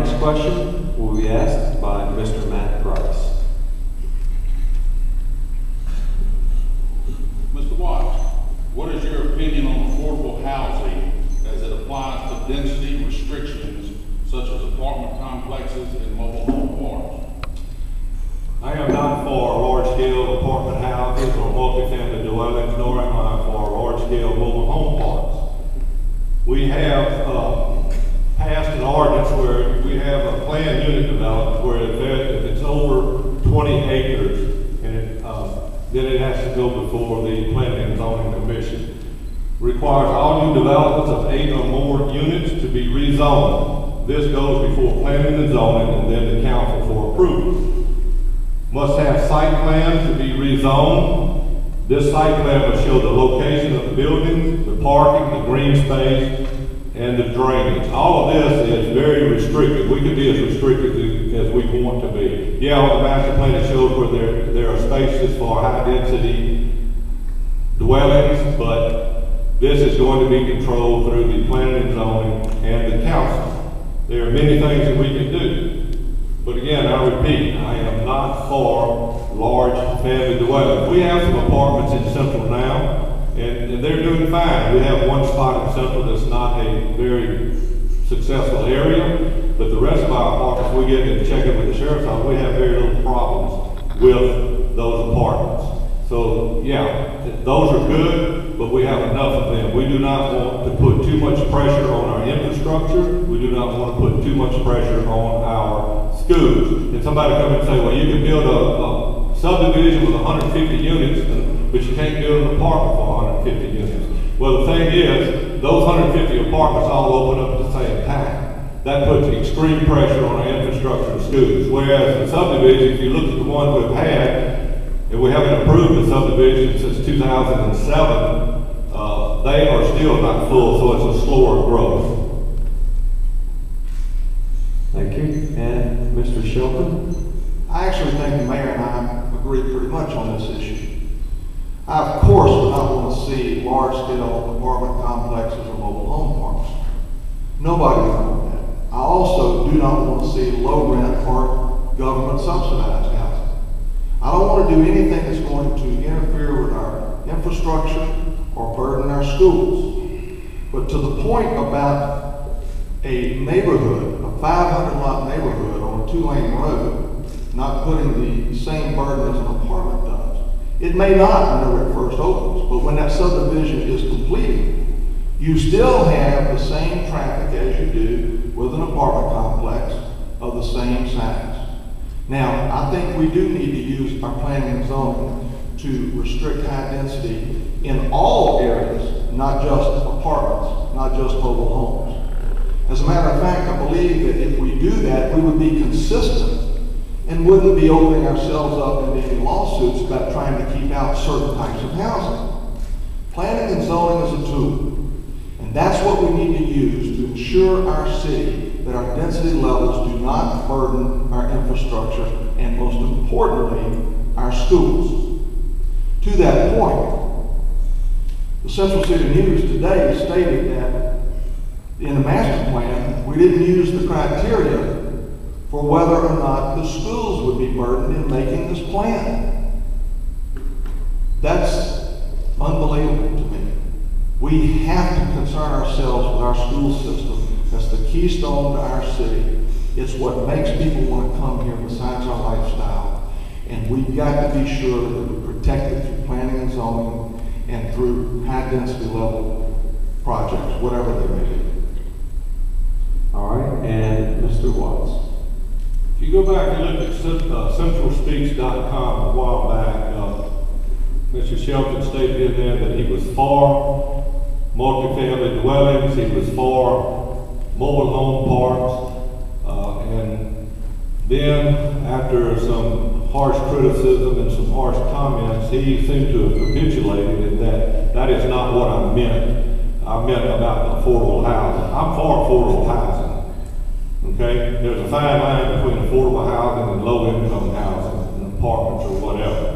Next question will be asked by Mr. Matt Price. Mr. Watts, what is your opinion on affordable housing as it applies to density restrictions such as apartment complexes and mobile home parks? I am not for large-scale apartment houses or multifamily dwellings, nor am I for large-scale mobile home parks. We have passed an ordinance where we have a planned unit development where if it's over 20 acres, and then it has to go before the Planning and Zoning Commission. Requires all new developments of 8 or more units to be rezoned. This goes before Planning and Zoning and then the council for approval. Must have site plans to be rezoned. This site plan will show the location of the buildings, the parking, the green space, and the drainage. All of this is very restricted. We could be as restricted as we want to be. Yeah, on the master plan it shows where there are spaces for high density dwellings, but this is going to be controlled through the planning and zoning and the council. There are many things that we can do. But again, I repeat, I am not for large family dwellings. We have some apartments in Central now, and they're doing fine. We have one spot in Central that's not a very successful area, but the rest of our apartments, we get in checking with the sheriff's office, we have very little problems with those apartments. So yeah, those are good, but we have enough of them. We do not want to put too much pressure on our infrastructure. We do not want to put too much pressure on our schools. And somebody come and say, well, you can build a subdivision with 150 units, but you can't build an apartment for 150 units. Well, the thing is, those 150 apartments all open up at the same time. That puts extreme pressure on our infrastructure and schools. Whereas the subdivision, if you look at the ones we've had, and we haven't approved the subdivision since 2007, they are still not full, so it's a slower growth. Thank you. And Mr. Shelton? I actually think the mayor and I agree pretty much on this issue. I, of course, would not want to see large-scale apartment complexes or mobile home parks. Nobody would want that. I also do not want to see low-rent or government-subsidized housing. I don't want to do anything that's going to interfere with our infrastructure or burden our schools. But to the point about a neighborhood, a 500-lot neighborhood on a 2-lane road, not putting the same burden as an apartment does. It may not whenever it first opens, but when that subdivision is completed, you still have the same traffic as you do with an apartment complex of the same size. Now, I think we do need to use our planning and zoning to restrict high density in all areas, not just apartments, not just mobile homes. As a matter of fact, I believe that if we do that, we would be consistent and wouldn't be opening ourselves up in making lawsuits about trying to keep out certain types of housing. Planning and zoning is a tool, and that's what we need to use to ensure our city that our density levels do not burden our infrastructure and, most importantly, our schools. To that point, the Central City News today stated that in the master plan, we didn't use the criteria for whether or not the schools would be burdened in making this plan. That's unbelievable to me. We have to concern ourselves with our school system. That's the keystone to our city. It's what makes people want to come here besides our lifestyle. And we've got to be sure that we protect it through planning and zoning and through high density level projects, whatever they may be. All right, and Mr. Watts. If you go back and look at centralspeaks.com a while back, Mr. Shelton stated in there that he was for multifamily dwellings, he was for mobile home parks, and then after some harsh criticism and some harsh comments, he seemed to have capitulated that that is not what I meant. I meant about affordable housing. I'm for affordable housing. Okay? There's a fine line between affordable housing and low-income housing and apartments or whatever.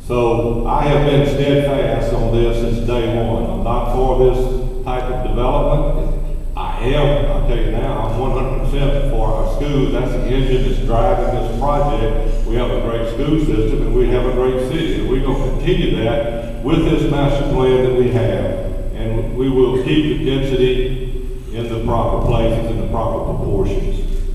So I have been steadfast on this since day one. I'm not for this type of development. I I am, I'll tell you now, I'm 100% for our schools. That's the engine that's driving this project. We have a great school system and we have a great city. And we're going to continue that with this master plan that we have. And we will keep the density in the proper places, in the proper proportions.